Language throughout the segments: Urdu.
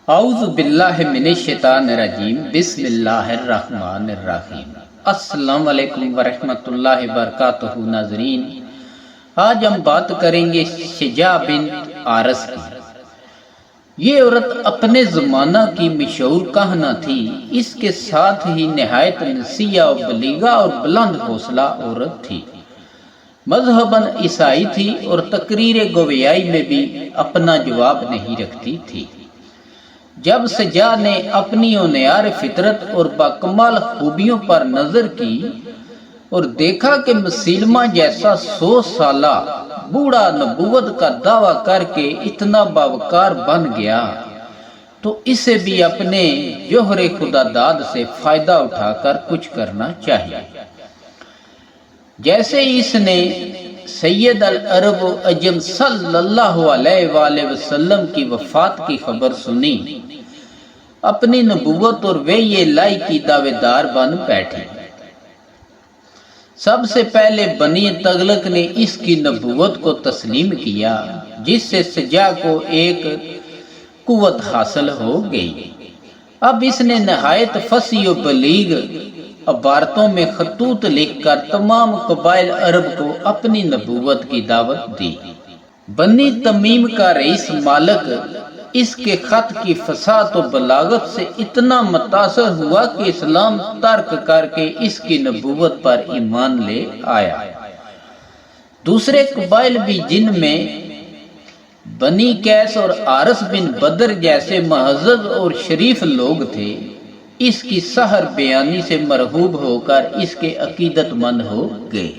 اعوذ باللہ من الشیطان الرجیم بسم اللہ الرحمن الرحیم۔ السلام علیکم ورحمۃ اللہ وبرکاتہ۔ ناظرین، آج ہم بات کریں گے شجاع بنت عارس کی۔ یہ عورت اپنے زمانہ کی مشہور کہنہ تھی، اس کے ساتھ ہی نہایت نصیحہ و بلیغہ اور بلند حوصلہ عورت تھی۔ مذہباً عیسائی تھی اور تقریر گویائی میں بھی اپنا جواب نہیں رکھتی تھی۔ جب شجاع نے اپنی اونیار فطرت اور باکمال خوبیوں پر نظر کی اور دیکھا کہ مسیلمہ جیسا 100 سالہ بوڑھا نبوت کا دعویٰ کر کے اتنا باوقار بن گیا تو اسے بھی اپنے جوہر خدا داد سے فائدہ اٹھا کر کچھ کرنا چاہیے۔ جیسے اس نے سید العرب و عجم صلی اللہ علیہ وآلہ وسلم کی وفات کی خبر سنی، اپنی نبوت اور وحی الہی کی دعوے دار بن بیٹھی۔ سب سے پہلے بنی تغلق نے اس کی نبوت کو تسلیم کیا، جس سے شجاع کو ایک قوت حاصل ہو گئی۔ اب اس نے نہایت فصیح و بلیغ عبارتوں میں خطوط لکھ کر تمام قبائل عرب کو اپنی نبوت کی دعوت دی۔ بنی تمیم کا رئیس مالک اس کے خط کی فصاحت و بلاغت سے اتنا متاثر ہوا کہ اسلام ترک کر کے اس کی نبوت پر ایمان لے آیا۔ دوسرے قبائل بھی، جن میں بنی قیس اور عارس بن بدر جیسے معزز اور شریف لوگ تھے، اس کی سحر بیانی سے مرغوب ہو کر اس کے عقیدت مند ہو گئے۔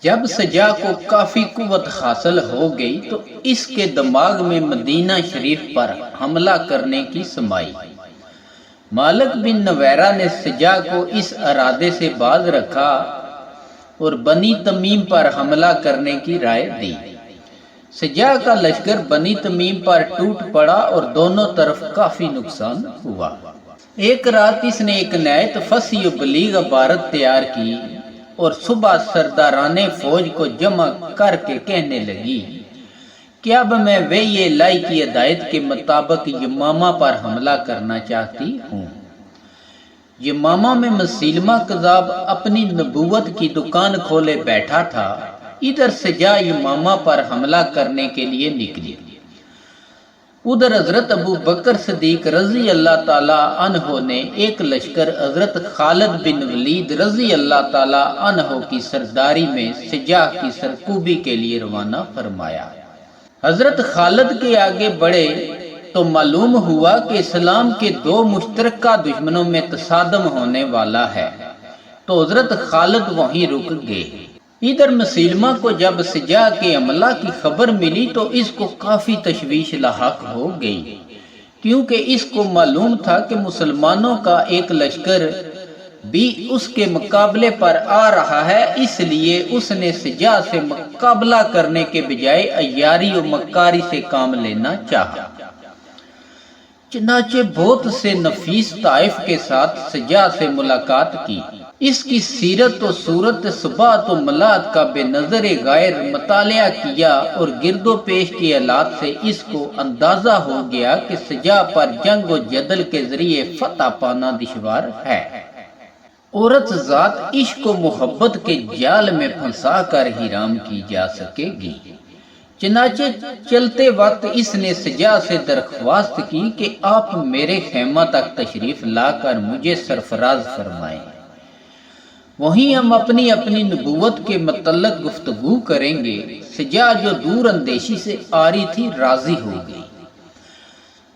جب شجاع کو کافی قوت حاصل ہو گئی تو اس کے دماغ میں مدینہ شریف پر حملہ کرنے کی سمائی۔ مالک بن نویرہ نے شجاع کو اس ارادے سے باز رکھا اور بنی تمیم پر حملہ کرنے کی رائے دی۔ شجاع کا لشکر بنی تمیم پر ٹوٹ پڑا اور دونوں طرف کافی نقصان ہوا۔ ایک رات اس نے ایک نہایت فصیح و بلیغ عبارت تیار کی اور صبح سرداران فوج کو جمع کر کے کہنے لگی کہ اب میں وحی الہی کی ہدایت کے مطابق یمامہ پر حملہ کرنا چاہتی ہوں۔ یمامہ میں مسیلمہ کذاب اپنی نبوت کی دکان کھولے بیٹھا تھا۔ ادھر شجاع یمامہ پر حملہ کرنے کے لیے نکلی۔ ادھر حضرت ابو بکر صدیق رضی اللہ تعالی عنہ نے ایک لشکر حضرت خالد بن ولید رضی اللہ تعالی عنہ کی سرداری میں شجاع کی سرکوبی کے لیے روانہ فرمایا۔ حضرت خالد کے آگے بڑھے تو معلوم ہوا کہ اسلام کے دو مشترکہ دشمنوں میں تصادم ہونے والا ہے، تو حضرت خالد وہیں رک گئے۔ ادھر مسیلمہ کو جب شجاع کے حملہ کی خبر ملی تو اس کو کافی تشویش لاحق ہو گئی، کیونکہ اس کو معلوم تھا کہ مسلمانوں کا ایک لشکر بھی اس کے مقابلے پر آ رہا ہے، اس لیے اس نے شجاع سے مقابلہ کرنے کے بجائے عیاری و مکاری سے کام لینا چاہا۔ چنانچہ بہت سے نفیس طائف کے ساتھ شجاع سے ملاقات کی۔ اس کی سیرت و صورت ثبات و ملات کا بے نظر غیر مطالعہ کیا اور گرد و پیش کے حالات سے اس کو اندازہ ہو گیا کہ شجاع پر جنگ و جدل کے ذریعے فتح پانا دشوار ہے۔ عورت ذات عشق و محبت کے جال میں پھنسا کر ہی رام کی جا سکے گی۔ چنانچہ چلتے وقت اس نے شجاع سے درخواست کی کہ آپ میرے خیمہ تک تشریف لا کر مجھے سرفراز فرمائیں، وہیں ہم اپنی اپنی نبوت کے متعلق گفتگو کریں گے۔ شجاع جو دور اندیشی سے آ رہی تھی راضی ہو گئی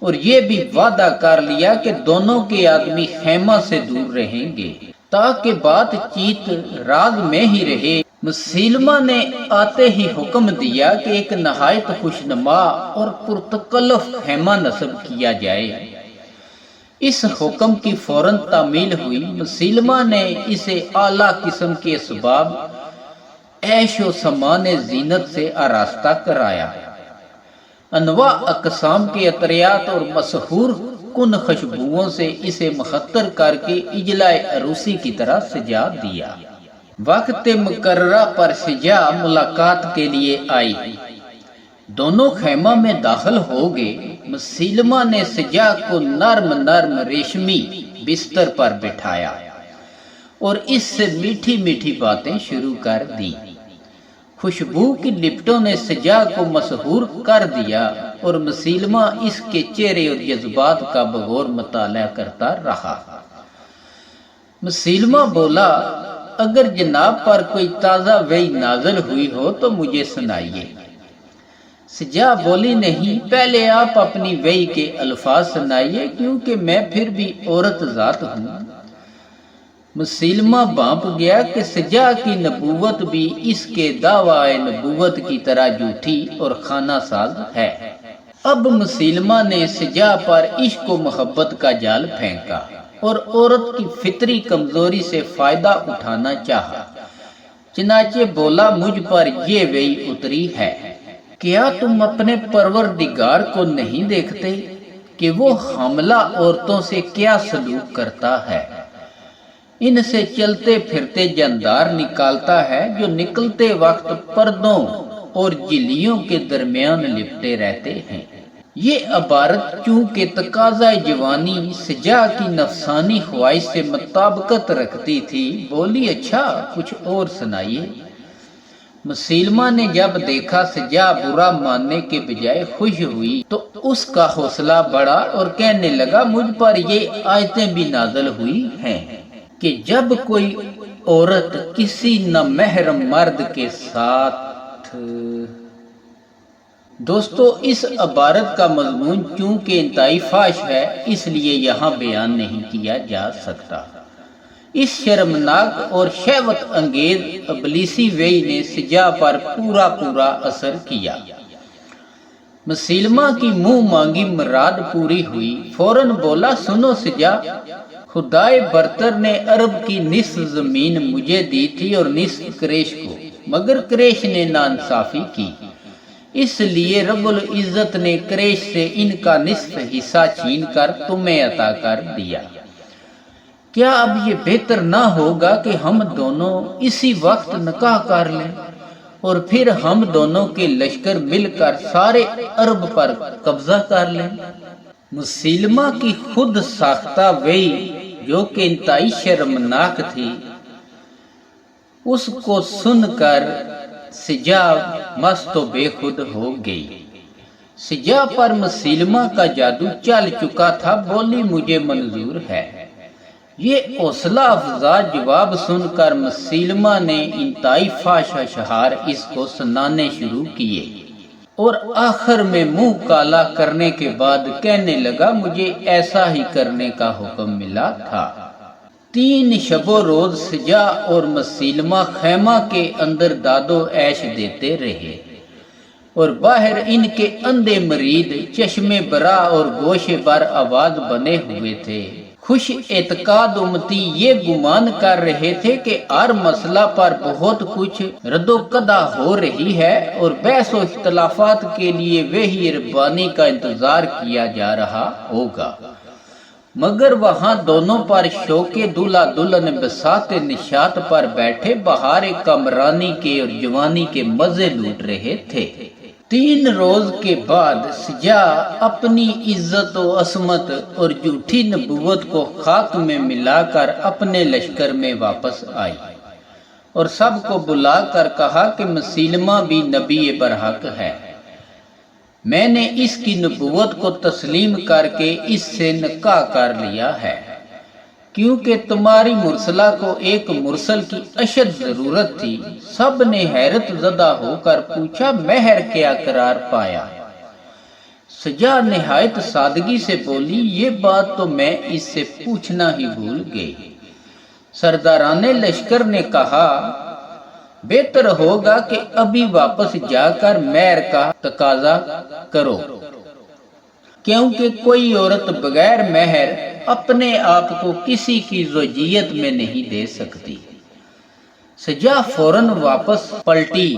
اور یہ بھی وعدہ کر لیا کہ دونوں کے آدمی خیمہ سے دور رہیں گے تاکہ بات چیت راز میں ہی رہے۔ مسیلمہ نے آتے ہی حکم دیا کہ ایک نہایت خوشنما اور پرتکلف خیمہ نصب کیا جائے۔ اس حکم کی فوراً تعمیل ہوئی۔ مسیلمہ نے اسے اعلیٰ قسم کے اسباب عیش و سامان زینت سے آراستہ کرایا۔ انواع اقسام کے عطریات اور مسحور کن خوشبوؤں سے اسے مخطر کر کے اجلائے عروسی کی طرح سجا دیا۔ وقت مقررہ پر شجاع ملاقات کے لیے آئی۔ دونوں خیمہ میں داخل ہو گئے۔ مسیلمہ نے سجا کو نرم نرم ریشمی بستر پر بٹھایا اور اس سے میٹھی میٹھی باتیں شروع کر دیں۔ خوشبو کی لپٹوں نے سجا کو مسحور کر دیا اور مسیلمہ اس کے چہرے اور جذبات کا بغور مطالعہ کرتا رہا۔ مسیلمہ بولا، اگر جناب پر کوئی تازہ وحی نازل ہوئی ہو تو مجھے سنائیے۔ سجا بولی، نہیں، پہلے آپ اپنی وحی کے الفاظ سنائیے، کیونکہ میں پھر بھی عورت ذات ہوں۔ مسیلمہ بانپ گیا کہ سجا کی نبوت بھی اس کے دعوی نبوت کی طرح جھوٹی اور خانہ ساز ہے۔ اب مسیلمہ نے سجا پر عشق و محبت کا جال پھینکا اور عورت کی فطری کمزوری سے فائدہ اٹھانا چاہا۔ چنانچہ بولا، مجھ پر یہ وحی اتری ہے، کیا تم اپنے پروردگار کو نہیں دیکھتے کہ وہ حاملہ عورتوں سے کیا سلوک کرتا ہے؟ ان سے چلتے پھرتے جاندار نکالتا ہے جو نکلتے وقت پردوں اور جلیوں کے درمیان لپٹے رہتے ہیں۔ یہ عبارت چونکہ تقاضۂ جوانی سجا کی نفسانی خواہش سے مطابقت رکھتی تھی، بولی، اچھا کچھ اور سنائیے۔ مسیلمہ نے جب دیکھا سجا برا ماننے کے بجائے خوش ہوئی تو اس کا حوصلہ بڑھا اور کہنے لگا، مجھ پر یہ آیتیں بھی نازل ہوئی ہیں کہ جب کوئی عورت کسی نامحرم مرد کے ساتھ۔ دوستو، اس عبارت کا مضمون چونکہ انتہائی فحش ہے اس لیے یہاں بیان نہیں کیا جا سکتا۔ اس شرمناک اور شہوت انگیز ابلیسی وحی نے سجا پر پورا اثر کیا۔ مسیلمہ کی منہ مانگی مراد پوری ہوئی۔ فوراً بولا، سنو سجا، خدائے برتر نے عرب کی نصف زمین مجھے دی تھی اور نصف قریش کو، مگر قریش نے ناانصافی کی، اس لیے رب العزت نے قریش سے ان کا نصف حصہ چھین کر تمہیں عطا کر دیا۔ کیا اب یہ بہتر نہ ہوگا کہ ہم دونوں اسی وقت نکاح کر لیں اور پھر ہم دونوں کے لشکر مل کر سارے عرب پر قبضہ کر لیں؟ مسیلمہ کی خود ساختہ وحی جو کہ انتہائی شرمناک تھی، اس کو سن کر سجا مست و بے خود ہو گئی۔ سجا پر مسیلمہ کا جادو چل چکا تھا، بولی، مجھے منظور ہے۔ یہ حوصلہ افزا جواب سن کر مسیلمہ نے انتہائی فحش اشعار اس کو سنانے شروع کیے اور آخر میں منہ کالا کرنے کے بعد کہنے لگا، مجھے ایسا ہی کرنے کا حکم ملا تھا۔ 3 شب و روز سجا اور مسیلمہ خیمہ کے اندر داد و عیش دیتے رہے اور باہر ان کے اندھے مرید چشمے برا اور گوشے بر آواز بنے ہوئے تھے۔ خوش اعتقاد امتی یہ گمان کر رہے تھے کہ ہر مسئلہ پر بہت کچھ رد و قدع ہو رہی ہے اور بحث و اختلافات کے لیے وحی ربانی کا انتظار کیا جا رہا ہوگا، مگر وہاں دونوں پر شوق دلہا دلہن بساط نشاط پر بیٹھے بہار کامرانی کے اور جوانی کے مزے لوٹ رہے تھے۔ 3 روز کے بعد سجا اپنی عزت و عصمت اور جھوٹی نبوت کو خاک میں ملا کر اپنے لشکر میں واپس آئی اور سب کو بلا کر کہا کہ مسیلمہ بھی نبی برحق ہے۔ میں نے اس کی نبوت کو تسلیم کر کے اس سے نکاح کر لیا ہے، کیونکہ تمہاری مرسلہ کو ایک مرسل کی اشد ضرورت تھی۔ سب نے حیرت زدہ ہو کر پوچھا، مہر کیا قرار پایا؟ سجا نہایت سادگی سے بولی، یہ بات تو میں اس سے پوچھنا ہی بھول گئی۔ سرداران لشکر نے کہا، بہتر ہوگا کہ ابھی واپس جا کر مہر کا تقاضا کرو، کیونکہ کوئی عورت بغیر مہر اپنے آپ کو کسی کی زوجیت میں نہیں دے سکتی۔ سجا فوراً واپس پلٹی۔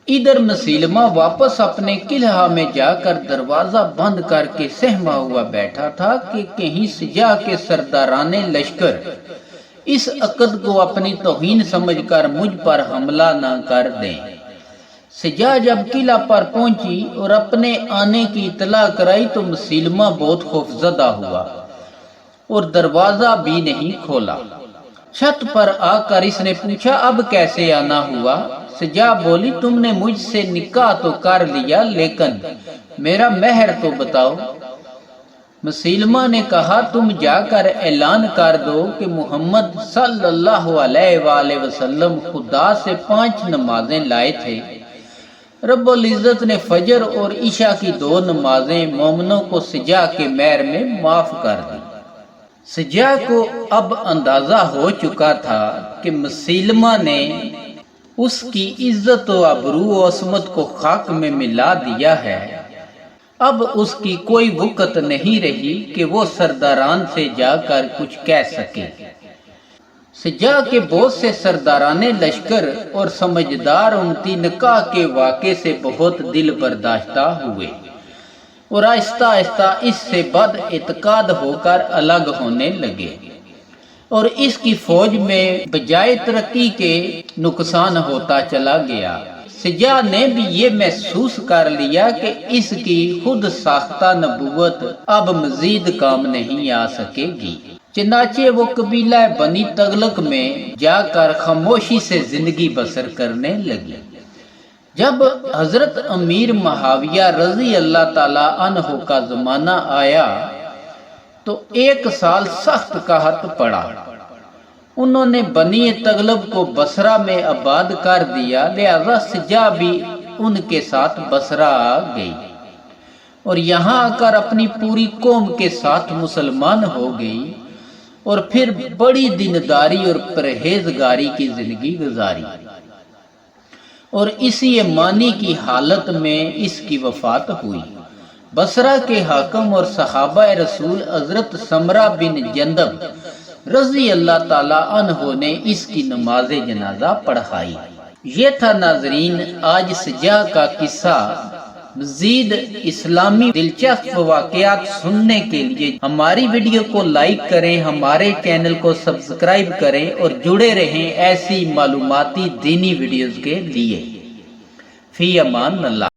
ادھر مسیلمہ واپس اپنے قلعہ میں جا کر دروازہ بند کر کے سہما ہوا بیٹھا تھا کہ کہیں سجا کے سرداران لشکر اس عقد کو اپنی توہین سمجھ کر مجھ پر حملہ نہ کر دیں۔ سجا جب قلعہ پر پہنچی اور اپنے آنے کی اطلاع کرائی تو مسلمہ بہت خوفزدہ ہوا اور دروازہ بھی نہیں کھولا۔ چھت پر آ کر اس نے پوچھا اب کیسے آنا ہوا؟ سجا بولی تم نے مجھ سے نکاح تو کر لیا لیکن میرا مہر تو بتاؤ۔ مسلمہ نے کہا تم جا کر اعلان کر دو کہ محمد صلی اللہ علیہ وآلہ وسلم خدا سے 5 نمازیں لائے تھے، رب العزت نے فجر اور عشاء کی 2 نمازیں مومنوں کو سجا کے مہر میں معاف کر دی۔ سجا کو اب اندازہ ہو چکا تھا کہ مسلمہ نے اس کی عزت و ابرو و عصمت کو خاک میں ملا دیا ہے۔ اب اس کی کوئی وقت نہیں رہی کہ وہ سرداران سے جا کر کچھ کہہ سکے۔ سجا کے بہت سے سرداران لشکر اور سمجھدار امتی نکاح کے واقعے سے بہت دل برداشتہ ہوئے اور آہستہ آہستہ اس سے بد اعتقاد ہو کر الگ ہونے لگے، اور اس کی فوج میں بجائے ترقی کے نقصان ہوتا چلا گیا۔ سجا نے بھی یہ محسوس کر لیا کہ اس کی خود ساختہ نبوت اب مزید کام نہیں آ سکے گی، چنانچہ وہ قبیلہ بنی تغلق میں جا کر خاموشی سے زندگی بسر کرنے لگی۔ جب حضرت امیر معاویہ رضی اللہ تعالی عنہ کا زمانہ آیا تو 1 سال سخت قحط پڑا۔ انہوں نے بنی تغلب کو بصرہ میں آباد کر دیا، لہذا سجا بھی ان کے ساتھ بصرہ آ گئی اور یہاں آ کر اپنی پوری قوم کے ساتھ مسلمان ہو گئی اور پھر بڑی دینداری اور پرہیزگاری کی زندگی گزاری، اور اسی ایمانی کی حالت میں اس کی وفات ہوئی۔ بصرہ کے حاکم اور صحابہ رسول حضرت سمرہ بن جندب رضی اللہ تعالی عنہ نے اس کی نماز جنازہ پڑھائی۔ یہ تھا ناظرین آج سجا کا قصہ۔ مزید اسلامی دلچسپ واقعات سننے کے لیے ہماری ویڈیو کو لائک کریں، ہمارے چینل کو سبسکرائب کریں اور جڑے رہیں ایسی معلوماتی دینی ویڈیوز کے لیے۔ فی امان اللہ۔